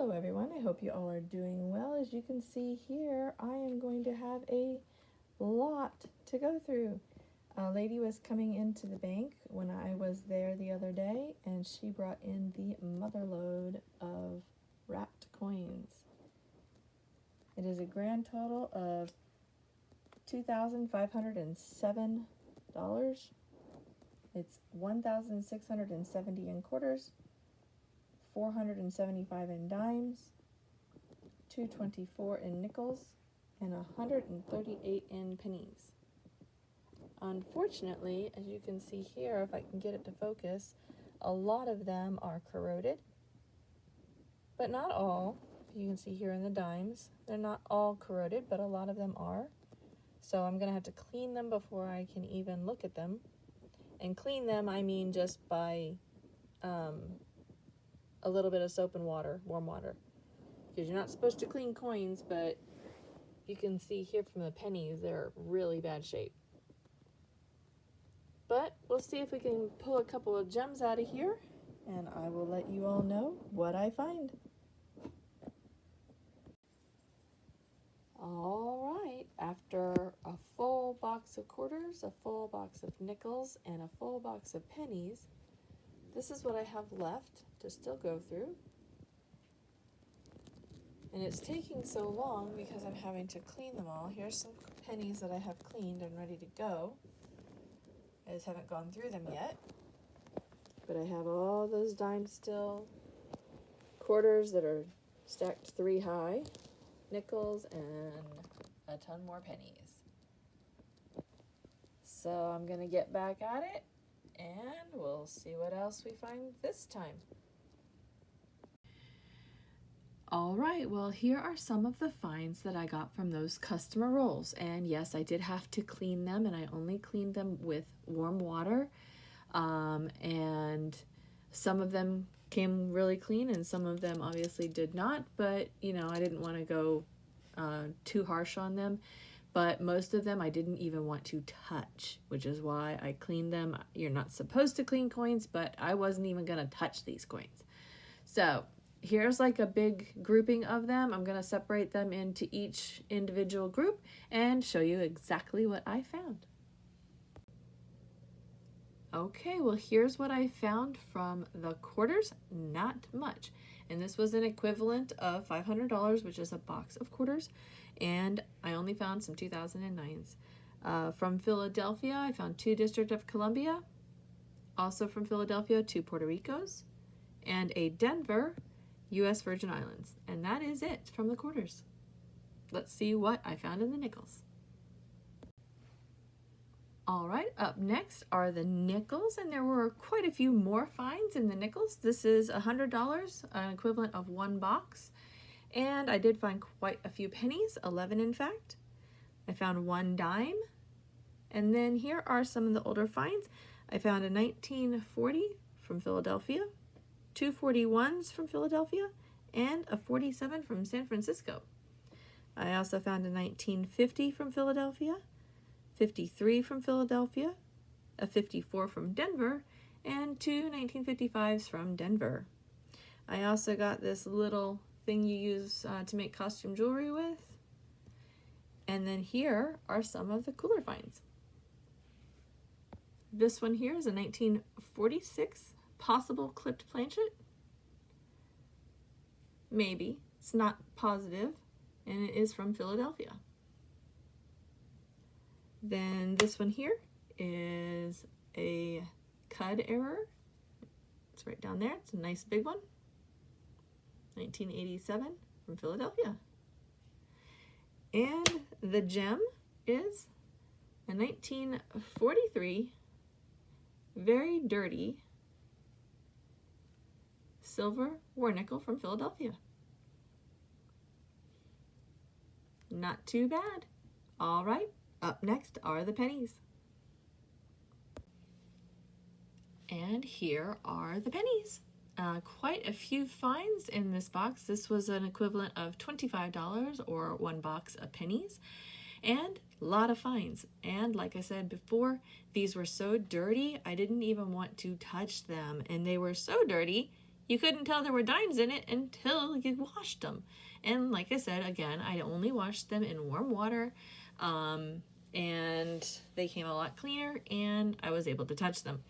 Hello everyone, I hope you all are doing well. As you can see here, I am going to have a lot to go through. A lady was coming into the bank when I was there the other day, and she brought in the mother load of wrapped coins. It is a grand total of $2,507. It's 1,670 in quarters, 475 in dimes, 224 in nickels, and 138 in pennies. Unfortunately, as you can see here, if I can get it to focus, a lot of them are corroded, but not all. You can see here in the dimes, they're not all corroded, but a lot of them are. So I'm going to have to clean them before I can even look at them. And clean them, I mean just by a little bit of soap and water, warm water. Because you're not supposed to clean coins, but you can see here from the pennies, they're really bad shape. But we'll see if we can pull a couple of gems out of here, and I will let you all know what I find. All right, after a full box of quarters, a full box of nickels, and a full box of pennies, this is what I have left to still go through. And it's taking so long because I'm having to clean them all. Here's some pennies that I have cleaned and ready to go. I just haven't gone through them yet. But I have all those dimes still, quarters that are stacked 3 high, nickels, and a ton more pennies. So I'm gonna get back at it and we'll see what else we find this time. All right, well, here are some of the finds that I got from those customer rolls. And yes, I did have to clean them, and I only cleaned them with warm water. And some of them came really clean and some of them obviously did not, but you know, I didn't want to go too harsh on them. But most of them I didn't even want to touch, which is why I cleaned them. You're not supposed to clean coins, but I wasn't even going to touch these coins. So here's like a big grouping of them. I'm going to separate them into each individual group and show you exactly what I found. Okay, well, here's what I found from the quarters. Not much. And this was an equivalent of $500, which is a box of quarters. And I only found some 2009s. From Philadelphia, I found 2 District of Columbia. Also from Philadelphia, 2 Puerto Ricos. And a Denver, U.S. Virgin Islands. And that is it from the quarters. Let's see what I found in the nickels. All right, up next are the nickels, and there were quite a few more finds in the nickels. This is $100, an equivalent of 1 box. And I did find quite a few pennies, 11 in fact. I found 1 dime. And then here are some of the older finds. I found a 1940 from Philadelphia, 2 41s from Philadelphia, and a 47 from San Francisco. I also found a 1950 from Philadelphia, 53 from Philadelphia, a 54 from Denver, and 2 1955s from Denver. I also got this little thing you use to make costume jewelry with. And then here are some of the cooler finds. This one here is a 1946 possible clipped planchet. Maybe. It's not positive, and it is from Philadelphia. Then this one here is a cud error. It's right down there. It's a nice big one. 1987 from Philadelphia. And the gem is a 1943 very dirty silver war nickel from Philadelphia. Not too bad. All right. Up next are the pennies. And here are the pennies. Quite a few finds in this box. This was an equivalent of $25 or 1 box of pennies. And a lot of finds. And like I said before, these were so dirty, I didn't even want to touch them. And they were so dirty, you couldn't tell there were dimes in it until you washed them. And like I said, again, I only washed them in warm water, and they came a lot cleaner, and I was able to touch them.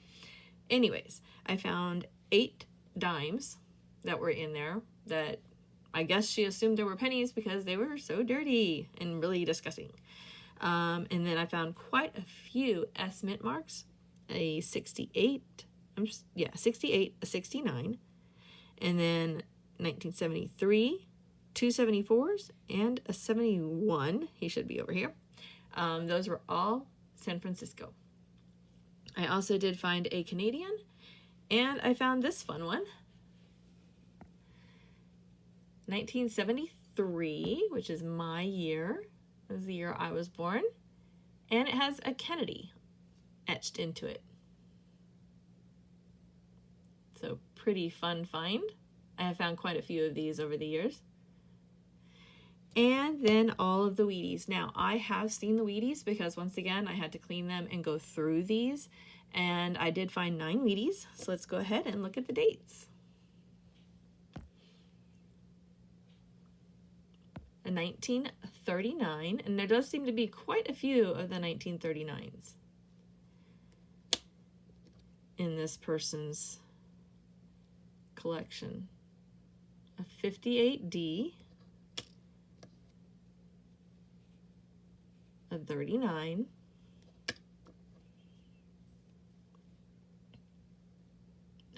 Anyways, I found 8 dimes that were in there that I guess she assumed there were pennies because they were so dirty and really disgusting. And then I found quite a few S mint marks, a 68, 68, a 69, and then 1973, 2 74s, and a 71. He should be over here. Those were all San Francisco. I also did find a Canadian, and I found this fun one. 1973, which is my year. This is the year I was born. And it has a Kennedy etched into it. So pretty fun find. I have found quite a few of these over the years. And then all of the Wheaties. Now, I have seen the Wheaties because, once again, I had to clean them and go through these. And I did find 9 Wheaties. So let's go ahead and look at the dates. A 1939, and there does seem to be quite a few of the 1939s in this person's collection. A 58D, a 39,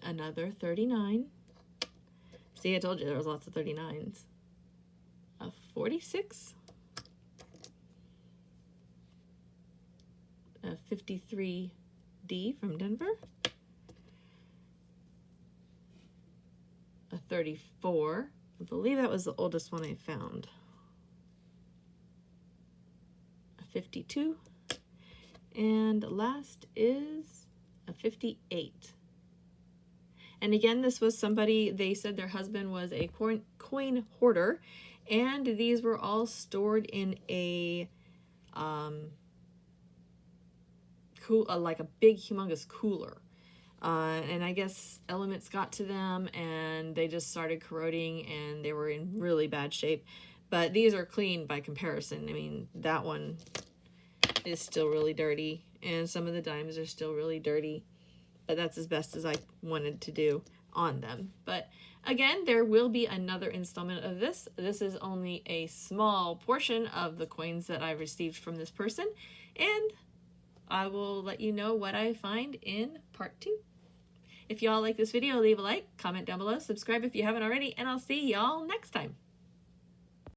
another 39. See, I told you there was lots of 39s. A 46, a 53D from Denver, a 34, I believe that was the oldest one I found, a 52, and last is a 58. And again, this was somebody, they said their husband was a coin hoarder, and these were all stored in a like a big humongous cooler. And I guess elements got to them and they just started corroding and they were in really bad shape. But these are clean by comparison. I mean, that one is still really dirty and some of the dimes are still really dirty. But that's as best as I wanted to do on them. But again, there will be another installment of this. This is only a small portion of the coins that I received from this person, and I will let you know what I find in part 2. If y'all like this video, leave a like, comment down below, subscribe if you haven't already, and I'll see y'all next time.